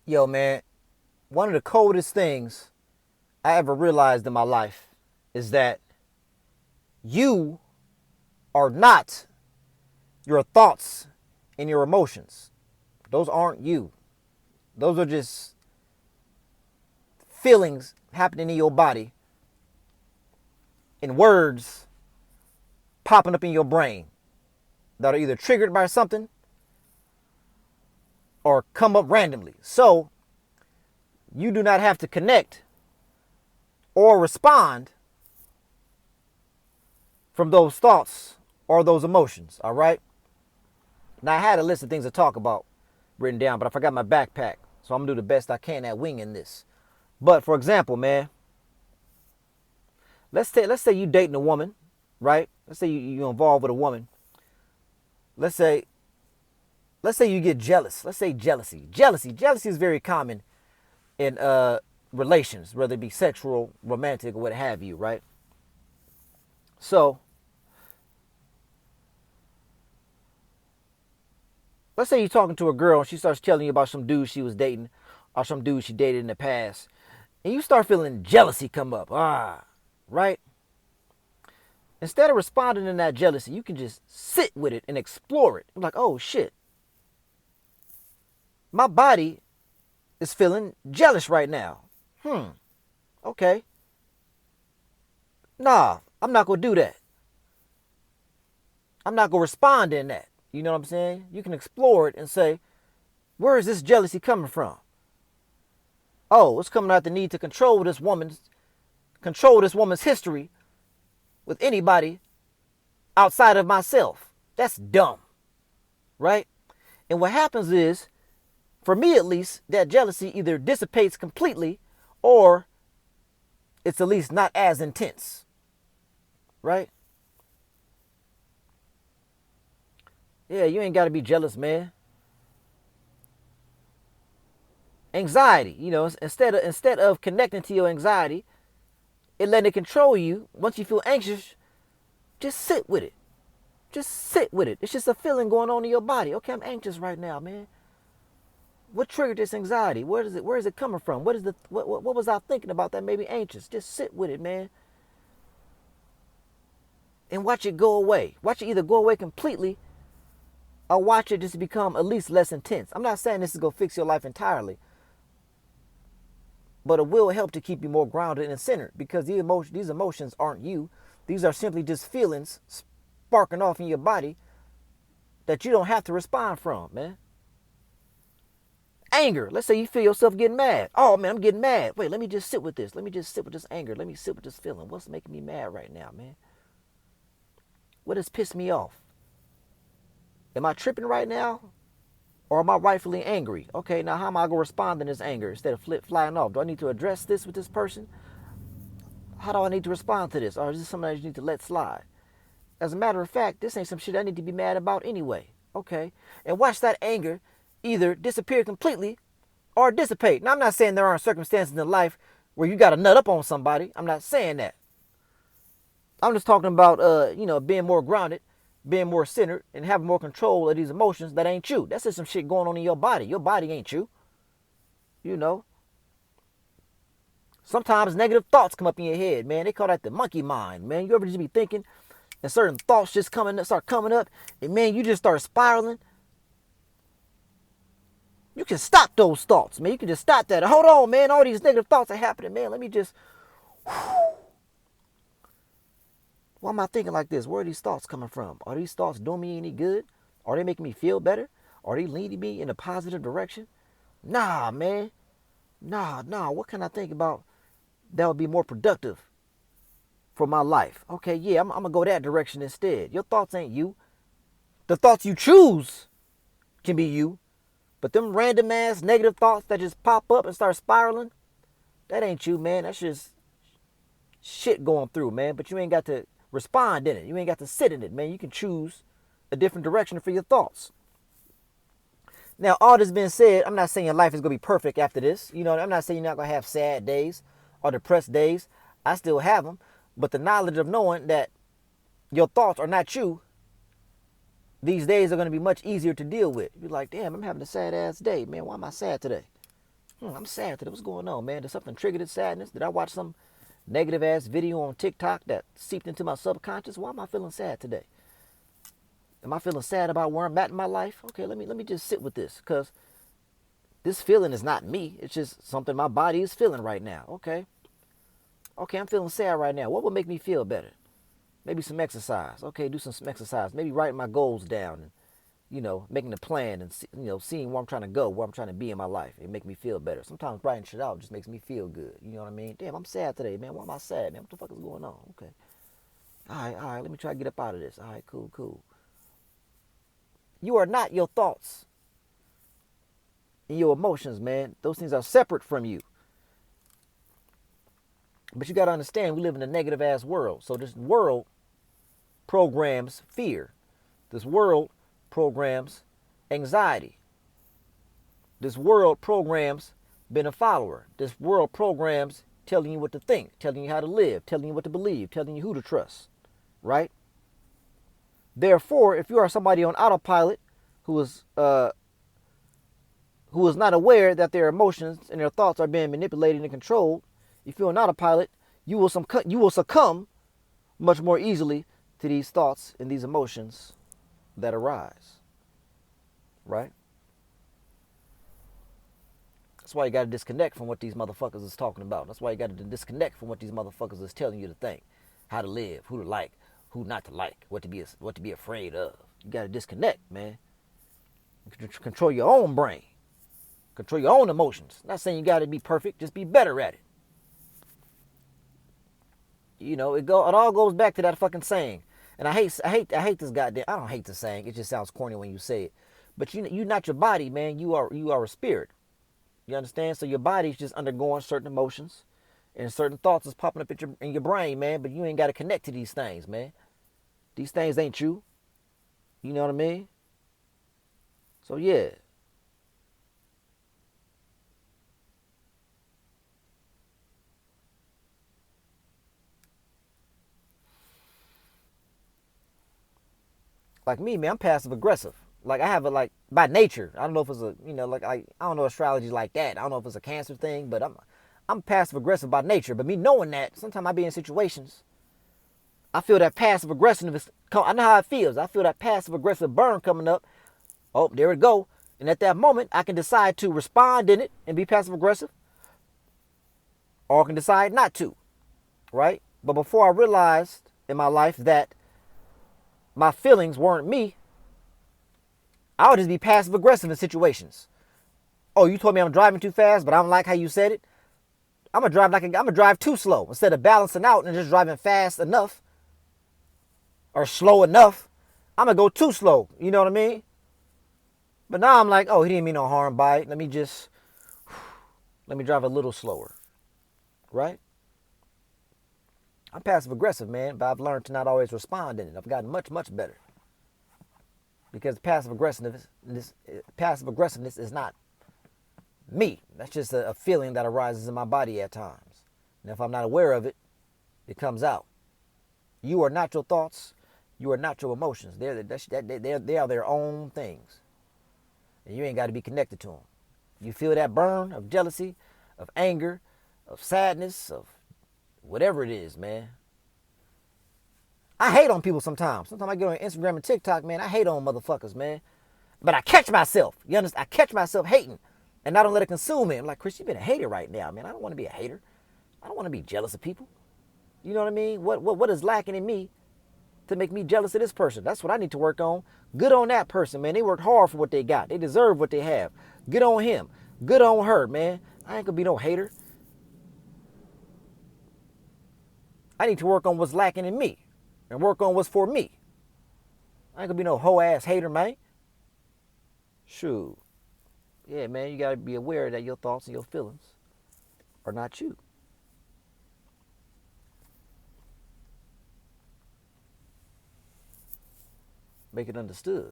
Yo, man, one of the coldest things I ever realized in my life is that you are not your thoughts and your emotions. Those aren't you. Those are just feelings happening in your body and words popping up in your brain that are either triggered by something or come up randomly. So you do not have to connect or respond from those thoughts or those emotions, all right? Now, I had a list of things to talk about written down, but I forgot my backpack. So I'm going to do the best I can at winging this. But for example, man, let's say you dating a woman, right? Let's say you're involved with a woman. Let's say you get jealous. Let's say jealousy. Jealousy is very common in relations, whether it be sexual, romantic, or what have you, right? So let's say you're talking to a girl and she starts telling you about some dude she was dating or some dude she dated in the past, and you start feeling jealousy come up. Right? Instead of responding to that jealousy, you can just sit with it and explore it. I'm like, oh shit, my body is feeling jealous right now. Okay. Nah, I'm not going to do that. I'm not going to respond in that. You know what I'm saying? You can explore it and say, where is this jealousy coming from? Oh, it's coming out the need to control this woman's history with anybody outside of myself. That's dumb. Right? And what happens is, for me at least, that jealousy either dissipates completely or it's at least not as intense. Right? Yeah, you ain't got to be jealous, man. Anxiety, instead of connecting to your anxiety and letting it control you, once you feel anxious, just sit with it. Just sit with it. It's just a feeling going on in your body. Okay, I'm anxious right now, man. What triggered this anxiety? Where is it coming from? What was I thinking about that made me anxious? Just sit with it, man. And watch it go away. Watch it either go away completely or watch it just become at least less intense. I'm not saying this is going to fix your life entirely, but it will help to keep you more grounded and centered, because these emotions aren't you. These are simply just feelings sparking off in your body that you don't have to respond from, man. Anger. Let's say you feel yourself getting mad. Oh, man, I'm getting mad. Wait, let me just sit with this. Let me just sit with this anger. Let me sit with this feeling. What's making me mad right now, man? What has pissed me off? Am I tripping right now? Or am I rightfully angry? Okay, now how am I going to respond to this anger instead of flying off? Do I need to address this with this person? How do I need to respond to this? Or is this something I just need to let slide? As a matter of fact, this ain't some shit I need to be mad about anyway. Okay? And watch that anger either disappear completely or dissipate. Now, I'm not saying there aren't circumstances in life where you got to nut up on somebody. I'm not saying that. I'm just talking about, being more grounded, being more centered, and having more control of these emotions that ain't you. That's just some shit going on in your body. Your body ain't you. Sometimes negative thoughts come up in your head, man. They call that the monkey mind, man. You ever just be thinking and certain thoughts just start coming up, and man, you just start spiraling? You can stop those thoughts, man. You can just stop that. Hold on, man. All these negative thoughts are happening, man. Let me just... Why am I thinking like this? Where are these thoughts coming from? Are these thoughts doing me any good? Are they making me feel better? Are they leading me in a positive direction? Nah, man. Nah. What can I think about that would be more productive for my life? Okay, yeah, I'm going to go that direction instead. Your thoughts ain't you. The thoughts you choose can be you. But them random ass negative thoughts that just pop up and start spiraling, that ain't you, man. That's just shit going through, man. But you ain't got to respond in it. You ain't got to sit in it, man. You can choose a different direction for your thoughts. Now, all this being said, I'm not saying your life is going to be perfect after this. I'm not saying you're not going to have sad days or depressed days. I still have them. But the knowledge of knowing that your thoughts are not you, these days are going to be much easier to deal with. You're like, damn, I'm having a sad ass day, man. Why am I sad today? I'm sad today. What's going on, man? Did something trigger this sadness? Did I watch some negative ass video on TikTok that seeped into my subconscious? Why am I feeling sad today? Am I feeling sad about where I'm at in my life? Okay, let me just sit with this, because this feeling is not me. It's just something my body is feeling right now. Okay, I'm feeling sad right now. What would make me feel better? Maybe some exercise. Okay, do some exercise. Maybe writing my goals down and, making a plan and, seeing where I'm trying to go, where I'm trying to be in my life. It make me feel better. Sometimes writing shit out just makes me feel good. You know what I mean? Damn, I'm sad today, man. Why am I sad, man? What the fuck is going on? Okay. All right, let me try to get up out of this. All right, cool. You are not your thoughts and your emotions, man. Those things are separate from you. But you got to understand, we live in a negative ass world. So this world programs fear. This world programs anxiety. This world programs being a follower. This world programs telling you what to think, telling you how to live, telling you what to believe, telling you who to trust, right? Therefore, if you are somebody on autopilot who is not aware that their emotions and their thoughts are being manipulated and controlled, if you're on autopilot, you will succumb much more easily to these thoughts and these emotions that arise, right? That's why you got to disconnect from what these motherfuckers is talking about. That's why you got to disconnect from what these motherfuckers is telling you to think, how to live, who to like, who not to like, what to be afraid of. You got to disconnect, man. Control your own brain. Control your own emotions. Not saying you got to be perfect, just be better at it. It all goes back to that fucking saying. And I hate this goddamn. I don't hate the saying. It just sounds corny when you say it. But you're not your body, man. You are a spirit. You understand? So your body's just undergoing certain emotions, and certain thoughts is popping up in your brain, man. But you ain't got to connect to these things, man. These things ain't you. You know what I mean? So yeah. Like me, man, I'm passive aggressive. Like I have it like by nature. I don't know if it's I don't know astrology like that. I don't know if it's a Cancer thing, but I'm passive aggressive by nature. But me knowing that, sometimes I be in situations, I feel that passive aggressiveness. I know how it feels. I feel that passive aggressive burn coming up. Oh, there it go. And at that moment, I can decide to respond in it and be passive aggressive, or I can decide not to, right? But before I realized in my life that my feelings weren't me, I would just be passive aggressive in situations. Oh, you told me I'm driving too fast, but I don't like how you said it. I'm gonna drive too slow instead of balancing out and just driving fast enough or slow enough. I'm gonna go too slow. You know what I mean? But now I'm like, oh, he didn't mean no harm by it. Let me drive a little slower, right? I'm passive aggressive, man, but I've learned to not always respond in it. I've gotten much, much better. Because passive aggressiveness is not me. That's just a feeling that arises in my body at times. And if I'm not aware of it, it comes out. You are not your thoughts. You are not your emotions. They are their own things. And you ain't got to be connected to them. You feel that burn of jealousy, of anger, of sadness, of whatever it is, man. I hate on people sometimes. Sometimes I get on Instagram and TikTok, man. I hate on motherfuckers, man. But I catch myself. You understand? I catch myself hating. And I don't let it consume me. I'm like, Chris, you've been a hater right now, man. I don't want to be a hater. I don't want to be jealous of people. You know what I mean? What is lacking in me to make me jealous of this person? That's what I need to work on. Good on that person, man. They worked hard for what they got. They deserve what they have. Good on him. Good on her, man. I ain't gonna be no hater. I need to work on what's lacking in me and work on what's for me. I ain't gonna be no hoe ass hater, man. Shoot. Yeah, man, you gotta be aware that your thoughts and your feelings are not you. Make it understood.